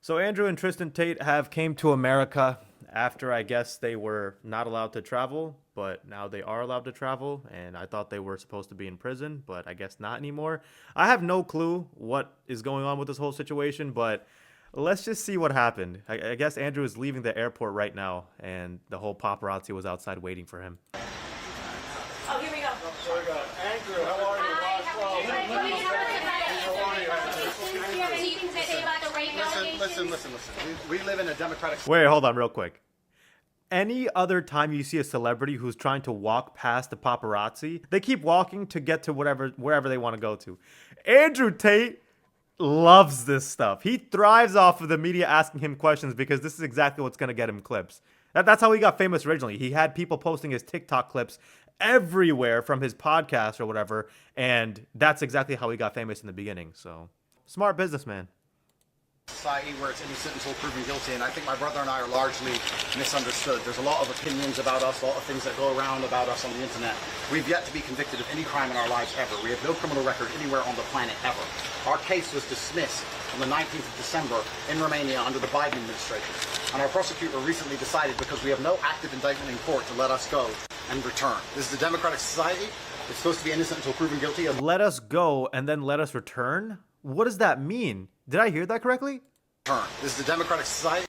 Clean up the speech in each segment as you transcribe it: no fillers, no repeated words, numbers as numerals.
So Andrew and Tristan Tate have came to America after I guess they were not allowed to travel, but now they are allowed to travel, and I thought they were supposed to be in prison, but I guess not anymore. I have no clue what is going on with this whole situation, but let's just see what happened. I guess Andrew is leaving the airport right now, and the whole paparazzi was outside waiting for him. Oh, here we go. So we got Andrew, how are you? Listen. We live in a democratic... Wait, hold on real quick. Any other time you see a celebrity who's trying to walk past the paparazzi, they keep walking to get to wherever they want to go to. Andrew Tate loves this stuff. He thrives off of the media asking him questions because this is exactly what's going to get him clips. That's how he got famous originally. He had people posting his TikTok clips everywhere from his podcast or whatever, and that's exactly how he got famous in the beginning. So, smart businessman. Society where it's innocent until proven guilty, and I think my brother and I are largely misunderstood. There's a lot of opinions about us, a lot of things that go around about us on the internet. We've yet to be convicted of any crime in our lives ever. We have no criminal record anywhere on the planet ever. Our case was dismissed on the 19th of December in Romania under the Biden administration. And our prosecutor recently decided, because we have no active indictment in court, to let us go and return. This is a democratic society. It's supposed to be innocent until proven guilty. Let us go and then let us return? What does that mean? Did I hear that correctly? This is a democratic society,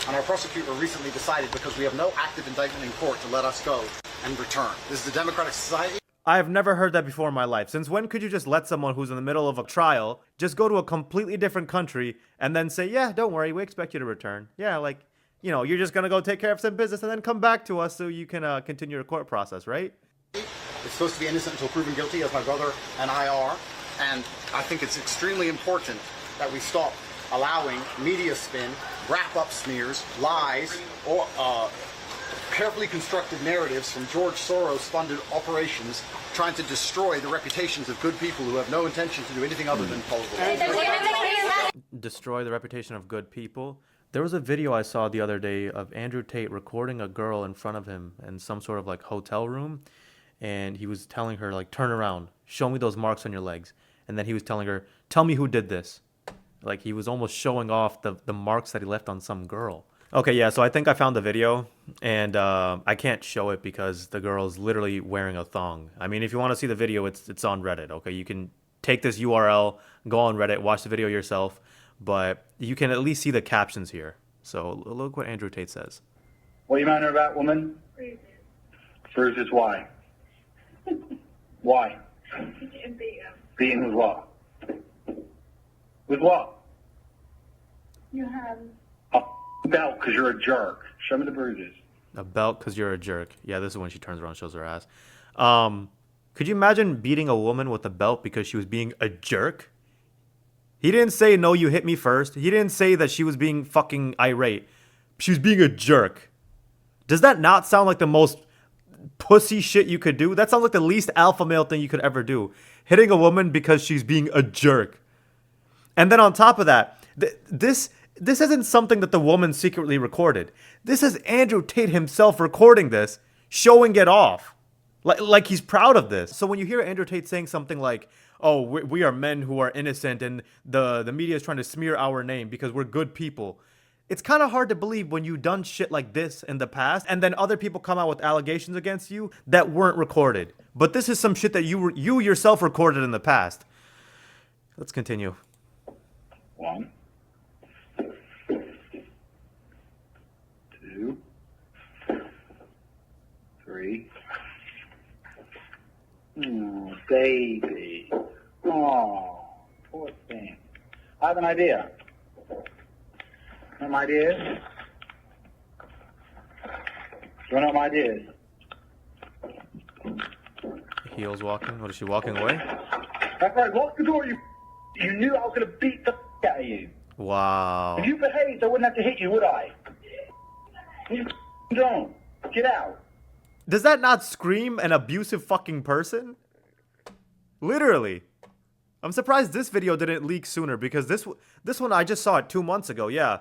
and our prosecutor recently decided, because we have no active indictment in court, to let us go and return. This is a democratic society. I have never heard that before in my life. Since when could you just let someone who's in the middle of a trial just go to a completely different country and then say, yeah, don't worry, we expect you to return. Yeah, like, you know, you're just going to go take care of some business and then come back to us so you can continue your court process, right? It's supposed to be innocent until proven guilty, as my brother and I are. And I think it's extremely important that we stop allowing media spin, wrap-up smears, lies, or carefully constructed narratives from George Soros-funded operations trying to destroy the reputations of good people who have no intention to do anything other than follow the law. Destroy the reputation of good people. There was a video I saw the other day of Andrew Tate recording a girl in front of him in some sort of like hotel room, and he was telling her like, turn around, show me those marks on your legs. And then he was telling her, tell me who did this. Like, he was almost showing off the marks that he left on some girl. Okay, yeah, so I think I found the video, and I can't show it because the girl's literally wearing a thong. I mean, if you want to see the video, it's on Reddit, okay? You can take this URL, go on Reddit, watch the video yourself, but you can at least see the captions here. So look what Andrew Tate says. What are you mad about, woman? Bruises, why? Why? Beaten with what? With what? You have A belt because you're a jerk. Show me the bruises. A belt because you're a jerk. Yeah, this is when she turns around and shows her ass. Could you imagine beating a woman with a belt because she was being a jerk? He didn't say, no, you hit me first. He didn't say that she was being fucking irate. She was being a jerk. Does that not sound like the most pussy shit you could do? That sounds like the least alpha male thing you could ever do. Hitting a woman because she's being a jerk. And then on top of that, this isn't something that the woman secretly recorded. This is Andrew Tate himself recording this, showing it off. Like he's proud of this. So when you hear Andrew Tate saying something like, oh, we are men who are innocent and the media is trying to smear our name because we're good people, it's kind of hard to believe when you've done shit like this in the past and then other people come out with allegations against you that weren't recorded. But this is some shit that you yourself recorded in the past. Let's continue. 1, 2, 3. Oh, baby. Oh, poor thing. I have an idea. You know what my idea is? You want to know what my idea is? Heels walking? What is she walking away? That's right, lock the door, you knew I was going to beat the out of you. Wow. If you behaved, I wouldn't have to hit you, would I? You don't. Get out. Does that not scream an abusive fucking person? Literally. I'm surprised this video didn't leak sooner because this one I just saw it 2 months ago, yeah.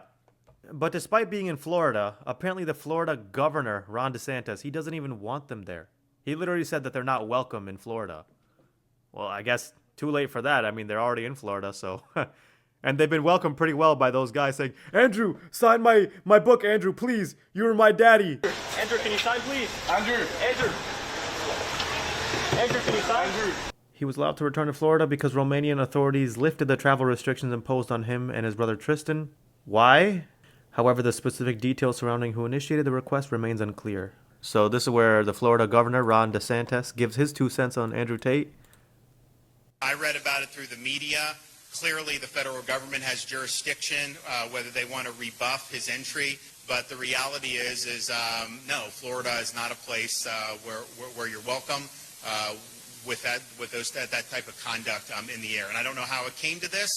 But despite being in Florida, apparently the Florida governor, Ron DeSantis, he doesn't even want them there. He literally said that they're not welcome in Florida. Well, I guess too late for that. I mean, they're already in Florida, so And they've been welcomed pretty well by those guys saying, Andrew, sign my book, Andrew, please. You're my daddy. Andrew, can you sign, please? Andrew. Andrew. Andrew, can you sign? Andrew. He was allowed to return to Florida because Romanian authorities lifted the travel restrictions imposed on him and his brother Tristan. Why? However, the specific details surrounding who initiated the request remains unclear. So this is where the Florida governor, Ron DeSantis, gives his 2 cents on Andrew Tate. I read about it through the media. Clearly, the federal government has jurisdiction, whether they want to rebuff his entry. But the reality is no, Florida is not a place where you're welcome with that type of conduct in the air. And I don't know how it came to this.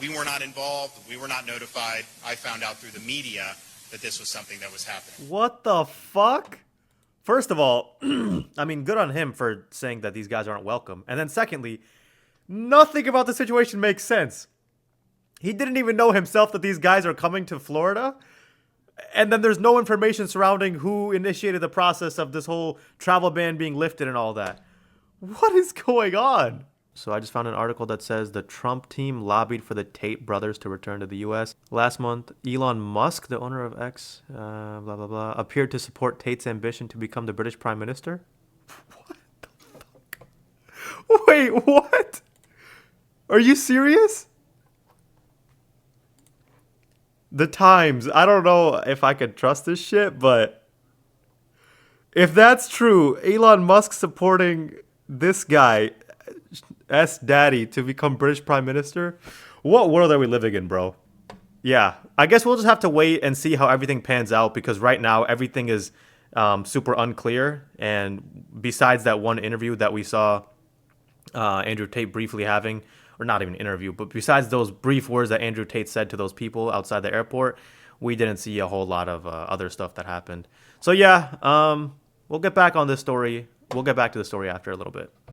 We were not involved. We were not notified. I found out through the media that this was something that was happening. What the fuck? First of all, I mean, good on him for saying that these guys aren't welcome. And then secondly, nothing about the situation makes sense. He didn't even know himself that these guys are coming to Florida. And then there's no information surrounding who initiated the process of this whole travel ban being lifted and all that. What is going on? So I just found an article that says the Trump team lobbied for the Tate brothers to return to the U.S. Last month, Elon Musk, the owner of X, blah, blah, blah, appeared to support Tate's ambition to become the British Prime Minister. What the fuck? Wait, what? Are you serious? The Times. I don't know if I could trust this shit, but if that's true, Elon Musk supporting this guy, S Daddy, to become British Prime Minister, what world are we living in, bro? Yeah, I guess we'll just have to wait and see how everything pans out, because right now everything is super unclear. And besides that one interview that we saw Andrew Tate briefly having, or not even an interview, but besides those brief words that Andrew Tate said to those people outside the airport, we didn't see a whole lot of other stuff that happened. So yeah, we'll get back on this story. We'll get back to the story after a little bit.